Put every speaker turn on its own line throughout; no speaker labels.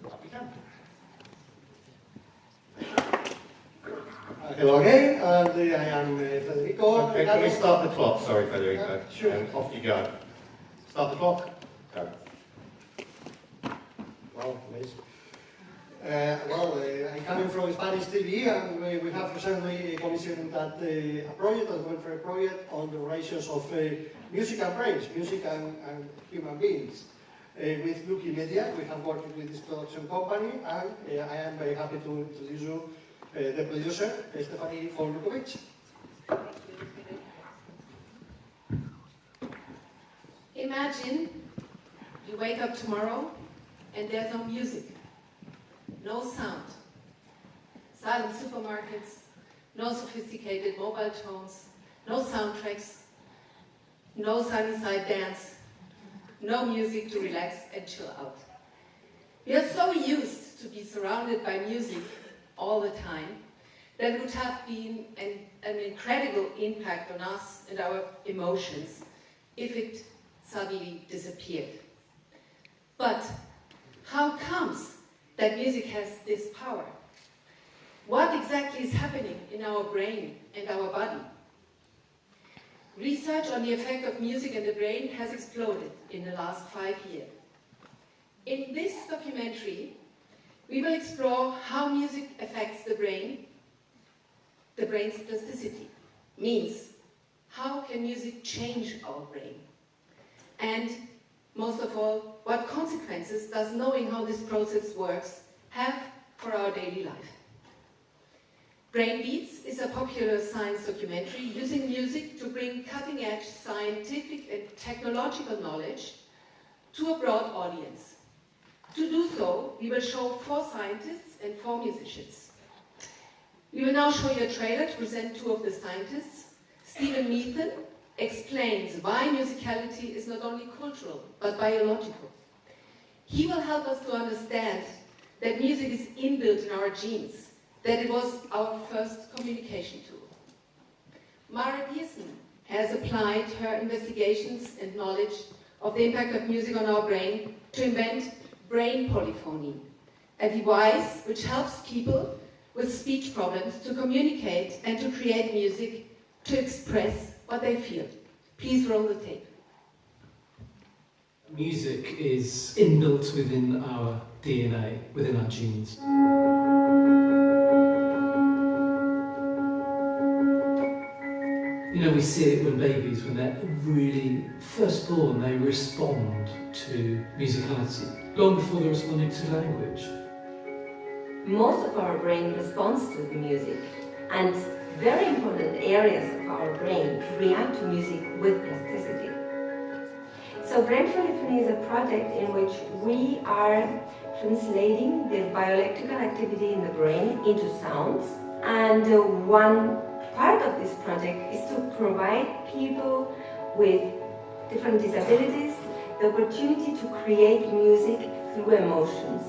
up we can.
Hello again, and I am Federico.
Okay, can we start the clock? Sorry, Federico.
Sure.
Off you go. Start the clock. Go.
Well, amazing. I'm coming from Spanish TV, and we have recently commissioned that a project, a welfare project, on the relations of music and brains, music and human beings. With Lucky Media, we have worked with this production company, and I am very happy to introduce you the producer, Stephanie von Lukovic.
Imagine you wake up tomorrow and there's no music, no sound, silent supermarkets, no sophisticated mobile tones, no soundtracks, no sunny-side dance, no music to relax and chill out. We are so used to be surrounded by music all the time that would have been an incredible impact on us and our emotions if it suddenly disappeared. But how comes that music has this power? What exactly is happening in our brain and our body? Research on the effect of music in the brain has exploded in the last 5 years. In this documentary, we will explore how music affects the brain's plasticity. Means, how can music change our brain? And most of all, what consequences does knowing how this process works have for our daily life? Brain Beats is a popular science documentary using music to bring cutting-edge scientific and technological knowledge to a broad audience. To do so, we will show 4 scientists and 4 musicians. We will now show you a trailer to present 2 of the scientists. Stephen Meathen explains why musicality is not only cultural, but biological. He will help us to understand that music is inbuilt in our genes, that it was our first communication tool. Mara Pearson has applied her investigations and knowledge of the impact of music on our brain to invent brain polyphony, a device which helps people with speech problems to communicate and to create music to express what they feel. Please roll the tape.
Music is inbuilt within our DNA, within our genes. You know, we see it when babies, when they're really first born, they respond to musicality, long before they're responding to language.
Most of our brain responds to the music, and very important areas of our brain react to music with plasticity. So Brain Polyphony is a project in which we are translating the bioelectrical activity in the brain into sounds, and one part of this project is to provide people with different disabilities the opportunity to create music through emotions.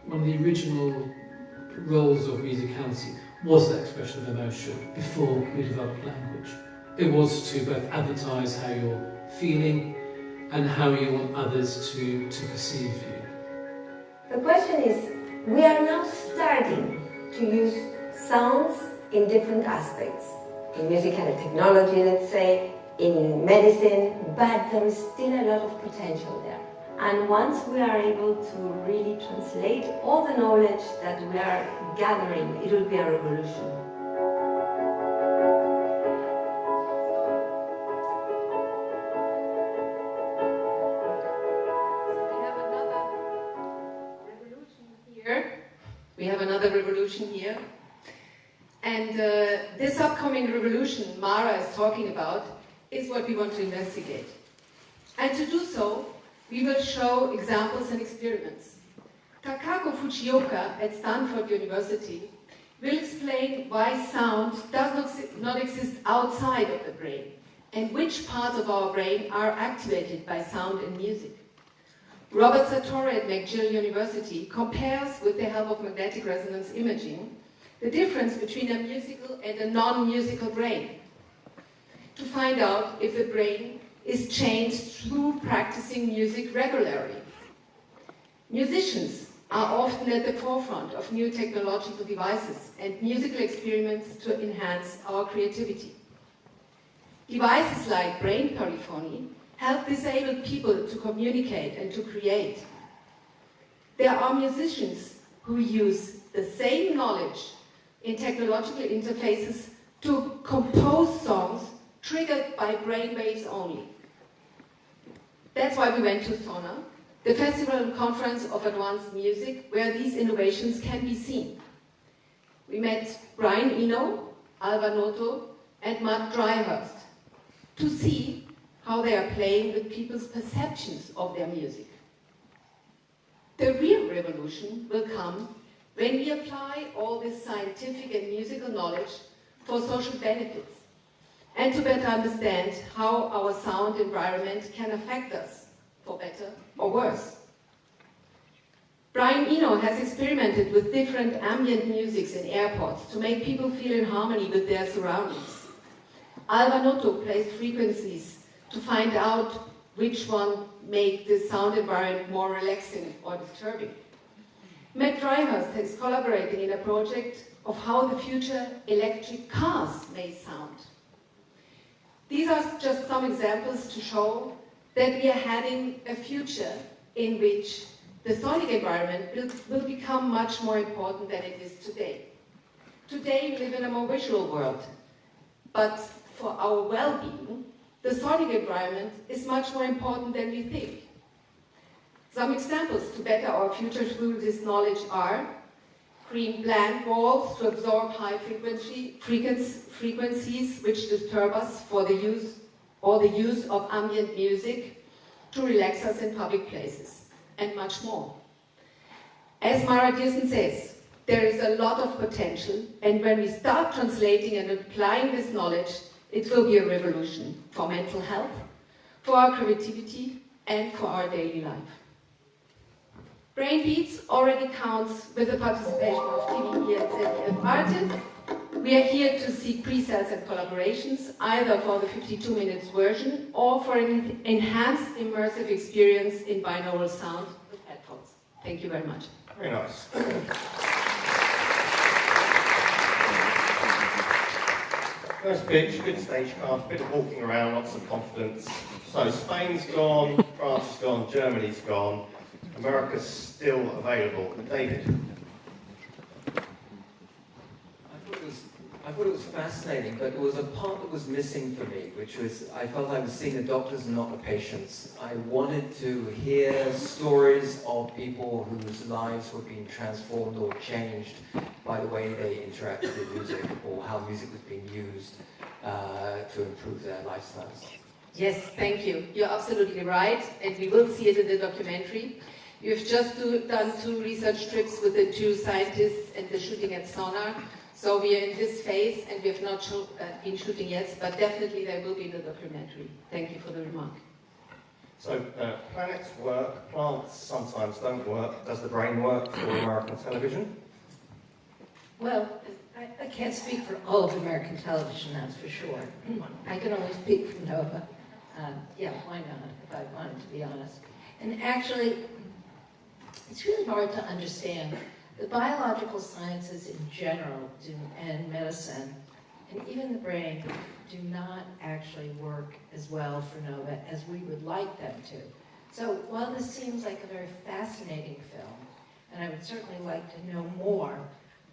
One of the original roles of musicality was that expression of emotion before we developed language. It was to both advertise how you're feeling and how you want others to perceive you.
The question is, we are now starting to use sounds in different aspects. In music and technology, let's say, in medicine, but there is still a lot of potential there. And once we are able to really translate all the knowledge that we are gathering, it will be a revolution.
We have another revolution here. And this upcoming revolution Mara is talking about is what we want to investigate. And to do so, we will show examples and experiments. Takako Fujioka at Stanford University will explain why sound does not exist outside of the brain and which parts of our brain are activated by sound and music. Robert Sartori at McGill University compares, with the help of magnetic resonance imaging, the difference between a musical and a non-musical brain to find out if the brain is changed through practicing music regularly. Musicians are often at the forefront of new technological devices and musical experiments to enhance our creativity. Devices like brain polyphony help disabled people to communicate and to create. There are musicians who use the same knowledge in technological interfaces to compose songs triggered by brain waves only. That's why we went to SONAR, the Festival and Conference of Advanced Music, where these innovations can be seen. We met Brian Eno, Alva Noto, and Matt Dryhurst to see how they are playing with people's perceptions of their music. The real revolution will come when we apply all this scientific and musical knowledge for social benefits and to better understand how our sound environment can affect us, for better or worse. Brian Eno has experimented with different ambient musics in airports to make people feel in harmony with their surroundings. Alva Noto plays frequencies to find out which one make the sound environment more relaxing or disturbing. Matt Dryhurst is collaborating in a project of how the future electric cars may sound. These are just some examples to show that we are heading a future in which the sonic environment will become much more important than it is today. Today we live in a more visual world, but for our well-being, the sonic environment is much more important than we think. Some examples to better our future through this knowledge are green blank walls to absorb high frequencies which disturb us for the use of ambient music to relax us in public places, and much more. As Mara Dearson says, there is a lot of potential, and when we start translating and applying this knowledge, it will be a revolution for mental health, for our creativity, and for our daily life. Brain Beats already counts with the participation of TVE and ZDF artists. We are here to see pre-sales and collaborations, either for the 52 minutes version or for an enhanced immersive experience in binaural sound with headphones. Thank you very much.
Very nice. First pitch, good stagecraft, bit of walking around, lots of confidence. So Spain's gone, France is gone, Germany's gone, America's still available. David.
I thought it was fascinating, but there was a part that was missing for me, which was I felt I was seeing the doctors and not the patients. I wanted to hear stories of people whose lives were being transformed or changed by the way they interacted with music or how music was being used to improve their lifestyles.
Yes, thank you. You're absolutely right, and we will see it in the documentary. You've just done 2 research trips with the 2 scientists and the shooting at SONAR. So we are in this phase, and we have not been shooting yet, but definitely they will be in the documentary. Thank you for the remark.
So planets work, plants sometimes don't work. Does the brain work for American television?
Well, I can't speak for all of American television, that's for sure. I can only speak for Nova. Yeah, why not, if I wanted to be honest. And actually, it's really hard to understand. The biological sciences in general and medicine, and even the brain, do not actually work as well for Nova as we would like them to. So while this seems like a very fascinating film, and I would certainly like to know more,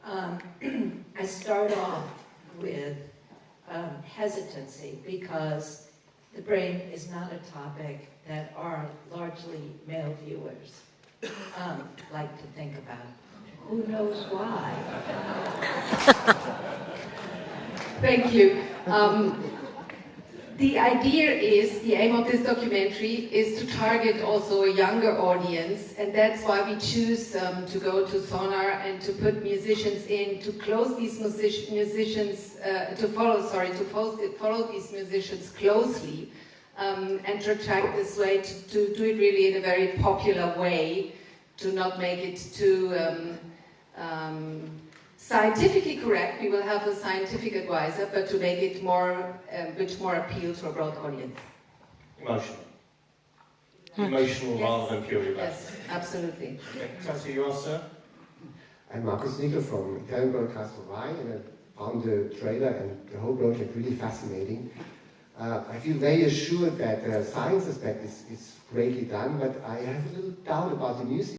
I start off with hesitancy because the brain is not a topic that our largely male viewers like to think about. Who knows why?
Thank you. The idea is, the aim of this documentary is to target also a younger audience, and that's why we choose to go to SONAR and to put musicians in, to close these musicians, to follow these musicians closely, and to track this way, to do it really in a very popular way, to not make it too scientifically correct. We will have a scientific advisor, but to make it more, much more appeal to a broad audience.
Emotional. emotional
Yes.
rather than purely rational.
Yes, absolutely.
Okay, Tatsy, you are, sir?
I'm Markus Nickel from Italian broadcaster Y, and I found the trailer and the whole project really fascinating. I feel very assured that the science aspect is greatly done, but I have a little doubt about the music.